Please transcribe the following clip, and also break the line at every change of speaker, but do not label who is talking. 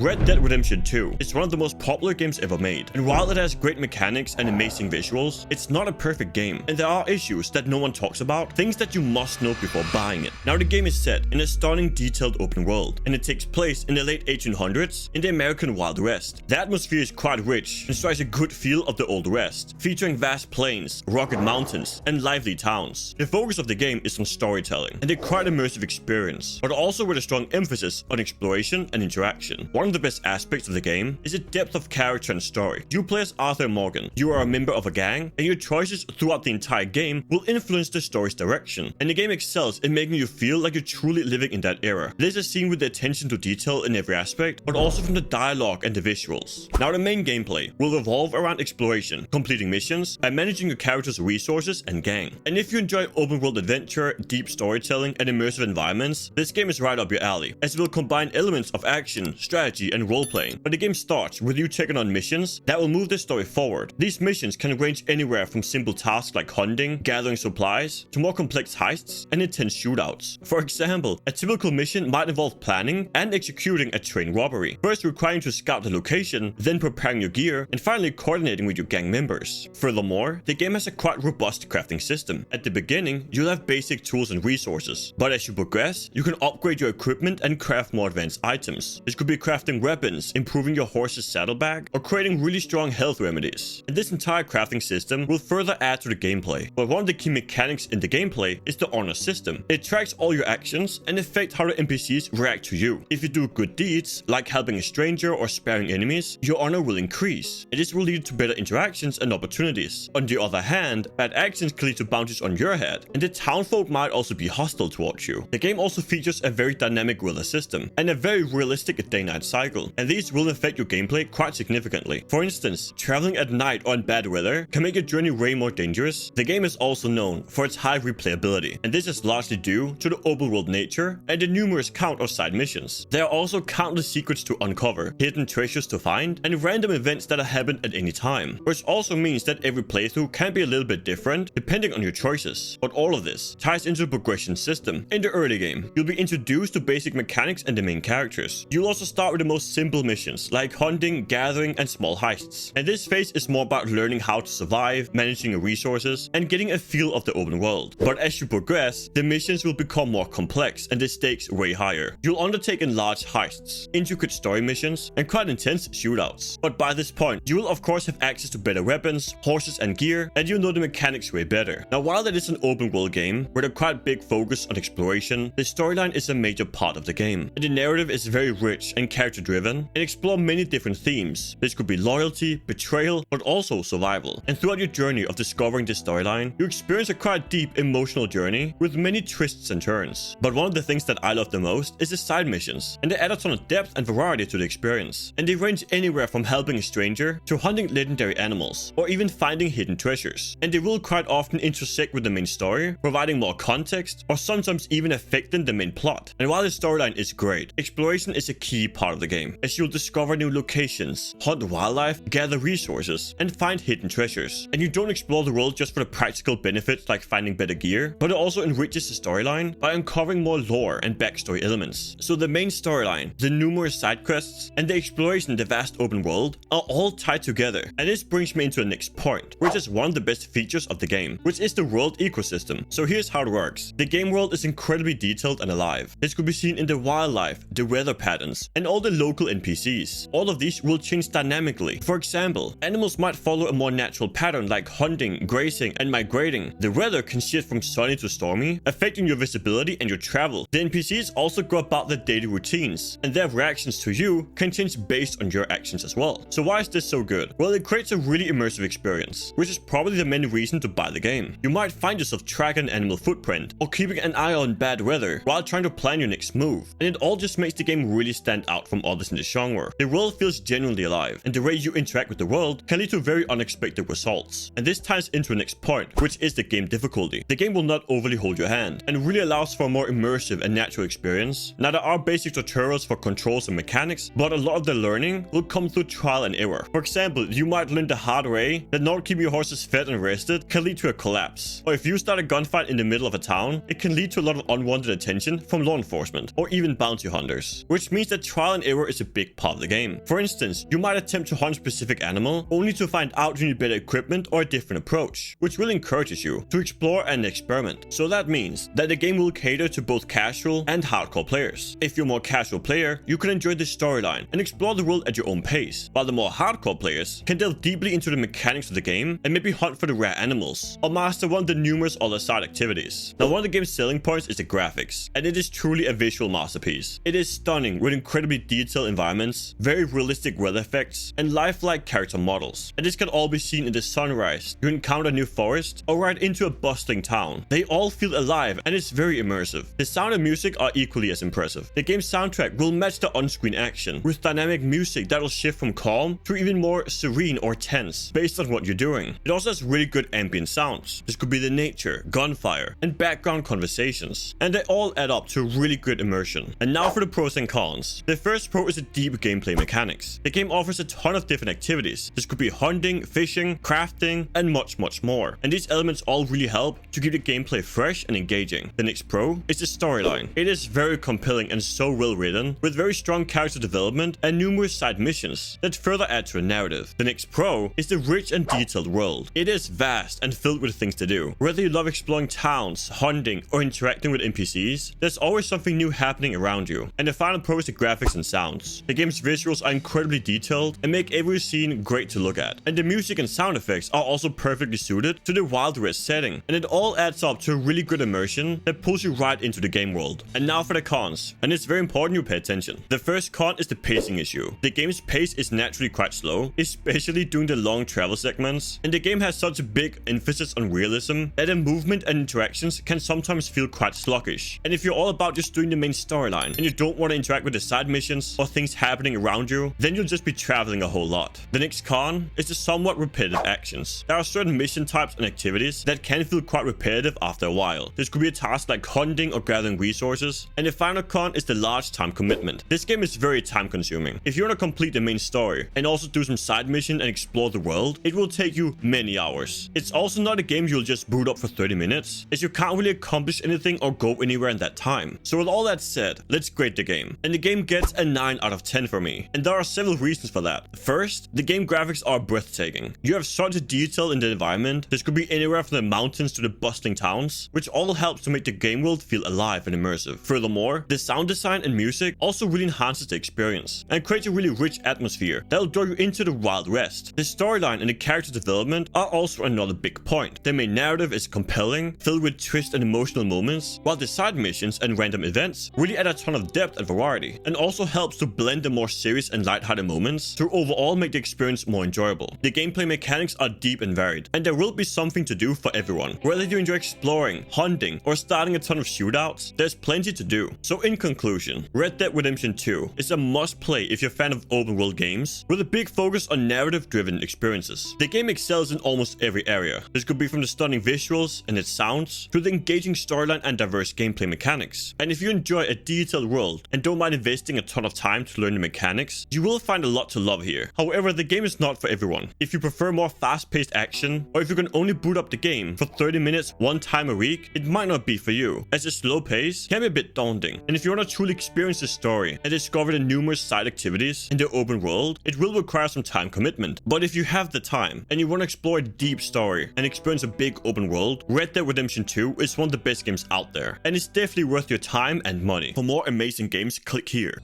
Red Dead Redemption 2 is one of the most popular games ever made, and while it has great mechanics and amazing visuals, it's not a perfect game, and there are issues that no one talks about, things that you must know before buying it. Now, the game is set in a stunning detailed open world, and it takes place in the late 1800s in the American Wild West. The atmosphere is quite rich and strikes a good feel of the Old West, featuring vast plains, rugged mountains, and lively towns. The focus of the game is on storytelling, and a quite immersive experience, but also with a strong emphasis on exploration and interaction. One of the best aspects of the game is the depth of character and story. You play as Arthur Morgan. You are a member of a gang, and your choices throughout the entire game will influence the story's direction. And the game excels in making you feel like you're truly living in that era. This is seen with the attention to detail in every aspect, but also from the dialogue and the visuals. Now, the main gameplay will revolve around exploration, completing missions, and managing your character's resources and gang. And if you enjoy open world adventure, deep storytelling, and immersive environments, this game is right up your alley, as it will combine elements of action, strategy, and role-playing. But the game starts with you taking on missions that will move the story forward. These missions can range anywhere from simple tasks like hunting, gathering supplies, to more complex heists and intense shootouts. For example, a typical mission might involve planning and executing a train robbery, first requiring to scout the location, then preparing your gear, and finally coordinating with your gang members. Furthermore, the game has a quite robust crafting system. At the beginning, you'll have basic tools and resources, but as you progress, you can upgrade your equipment and craft more advanced items. This could be crafting weapons, improving your horse's saddlebag, or creating really strong health remedies. And this entire crafting system will further add to the gameplay. But one of the key mechanics in the gameplay is the honor system. It tracks all your actions and affects how the NPCs react to you. If you do good deeds, like helping a stranger or sparing enemies, your honor will increase, and this will lead to better interactions and opportunities. On the other hand, bad actions can lead to bounties on your head, and the townfolk might also be hostile towards you. The game also features a very dynamic weather system and a very realistic day-night cycle, and these will affect your gameplay quite significantly. For instance, traveling at night or in bad weather can make your journey way more dangerous. The game is also known for its high replayability, and this is largely due to the open world nature and the numerous count of side missions. There are also countless secrets to uncover, hidden treasures to find, and random events that happen at any time, which also means that every playthrough can be a little bit different depending on your choices. But all of this ties into the progression system. In the early game, you'll be introduced to basic mechanics and the main characters. You'll also start with the most simple missions like hunting, gathering, and small heists. And this phase is more about learning how to survive, managing your resources, and getting a feel of the open world. But as you progress, the missions will become more complex and the stakes way higher. You'll undertake large heists, intricate story missions, and quite intense shootouts. But by this point, you will of course have access to better weapons, horses, and gear, and you'll know the mechanics way better. Now, while it is an open world game with a quite big focus on exploration, the storyline is a major part of the game. And the narrative is very rich and character driven and explore many different themes. This could be loyalty, betrayal, but also survival. And throughout your journey of discovering this storyline, you experience a quite deep emotional journey with many twists and turns. But one of the things that I love the most is the side missions, and they add a ton of depth and variety to the experience. And they range anywhere from helping a stranger to hunting legendary animals, or even finding hidden treasures. And they will quite often intersect with the main story, providing more context, or sometimes even affecting the main plot. And while the storyline is great, exploration is a key part of the game, as you'll discover new locations, hunt wildlife, gather resources, and find hidden treasures. And you don't explore the world just for the practical benefits like finding better gear, but it also enriches the storyline by uncovering more lore and backstory elements. So the main storyline, the numerous side quests, and the exploration in the vast open world are all tied together. And this brings me into the next point, which is one of the best features of the game, which is the world ecosystem. So here's how it works. The game world is incredibly detailed and alive. This could be seen in the wildlife, the weather patterns, and all the local NPCs. All of these will change dynamically. For example, animals might follow a more natural pattern like hunting, grazing, and migrating. The weather can shift from sunny to stormy, affecting your visibility and your travel. The NPCs also go about their daily routines, and their reactions to you can change based on your actions as well. So why is this so good? Well, it creates a really immersive experience, which is probably the main reason to buy the game. You might find yourself tracking an animal footprint, or keeping an eye on bad weather while trying to plan your next move. And it all just makes the game really stand out from others in the genre. The world feels genuinely alive, and the way you interact with the world can lead to very unexpected results. And this ties into the next point, which is the game difficulty. The game will not overly hold your hand, and really allows for a more immersive and natural experience. Now, there are basic tutorials for controls and mechanics, but a lot of the learning will come through trial and error. For example, you might learn the hard way that not keeping your horses fed and rested can lead to a collapse. Or if you start a gunfight in the middle of a town, it can lead to a lot of unwanted attention from law enforcement or even bounty hunters. Which means that trial and error is a big part of the game. For instance, you might attempt to hunt a specific animal only to find out you need better equipment or a different approach, which really encourages you to explore and experiment. So that means that the game will cater to both casual and hardcore players. If you're a more casual player, you can enjoy the storyline and explore the world at your own pace, while the more hardcore players can delve deeply into the mechanics of the game and maybe hunt for the rare animals or master one of the numerous other side activities. Now, one of the game's selling points is the graphics, and it is truly a visual masterpiece. It is stunning with incredibly detailed environments, very realistic weather effects, and lifelike character models. And this can all be seen in the sunrise, you encounter a new forest, or ride into a bustling town. They all feel alive and it's very immersive. The sound and music are equally as impressive. The game's soundtrack will match the on-screen action, with dynamic music that will shift from calm to even more serene or tense based on what you're doing. It also has really good ambient sounds. This could be the nature, gunfire, and background conversations, and they all add up to really good immersion. And now for the pros and cons. The first pro is the deep gameplay mechanics. The game offers a ton of different activities. This could be hunting, fishing, crafting, and much more. And these elements all really help to keep the gameplay fresh and engaging. The next pro is the storyline. It is very compelling and so well written, with very strong character development and numerous side missions that further add to a narrative. The next pro is the rich and detailed world. It is vast and filled with things to do. Whether you love exploring towns, hunting, or interacting with NPCs, there's always something new happening around you. And the final pro is the graphics and sounds. The game's visuals are incredibly detailed and make every scene great to look at. And the music and sound effects are also perfectly suited to the Wild West setting. And it all adds up to a really good immersion that pulls you right into the game world. And now for the cons. And it's very important you pay attention. The first con is the pacing issue. The game's pace is naturally quite slow, especially during the long travel segments. And the game has such a big emphasis on realism that the movement and interactions can sometimes feel quite sluggish. And if you're all about just doing the main storyline and you don't want to interact with the side missions or things happening around you, then you'll just be traveling a whole lot. The next con is the somewhat repetitive actions. There are certain mission types and activities that can feel quite repetitive after a while. This could be a task like hunting or gathering resources. And the final con is the large time commitment. This game is very time consuming. If you want to complete the main story and also do some side mission and explore the world, it will take you many hours. It's also not a game you'll just boot up for 30 minutes, as you can't really accomplish anything or go anywhere in that time. So with all that said, let's grade the game. And the game gets a 9 out of 10 for me. And there are several reasons for that. First, the game graphics are breathtaking. You have such a detail in the environment. This could be anywhere from the mountains to the bustling towns, which all helps to make the game world feel alive and immersive. Furthermore, the sound design and music also really enhances the experience and creates a really rich atmosphere that'll draw you into the Wild West. The storyline and the character development are also another big point. The main narrative is compelling, filled with twists and emotional moments, while the side missions and random events really add a ton of depth and variety, and also helps to blend the more serious and lighthearted moments to overall make the experience more enjoyable. The gameplay mechanics are deep and varied, and there will be something to do for everyone. Whether you enjoy exploring, hunting, or starting a ton of shootouts, there's plenty to do. So in conclusion, Red Dead Redemption 2 is a must play if you're a fan of open world games with a big focus on narrative driven experiences. The game excels in almost every area. This could be from the stunning visuals and its sounds to the engaging storyline and diverse gameplay mechanics. And if you enjoy a detailed world and don't mind investing a ton of time to learn the mechanics, you will find a lot to love here. However, the game is not for everyone. If you prefer more fast-paced action, or if you can only boot up the game for 30 minutes one time a week, it might not be for you, as the slow pace can be a bit daunting. And if you want to truly experience the story and discover the numerous side activities in the open world, it will require some time commitment. But if you have the time and you want to explore a deep story and experience a big open world, Red Dead Redemption 2 is one of the best games out there, and it's definitely worth your time and money. For more amazing games, click here.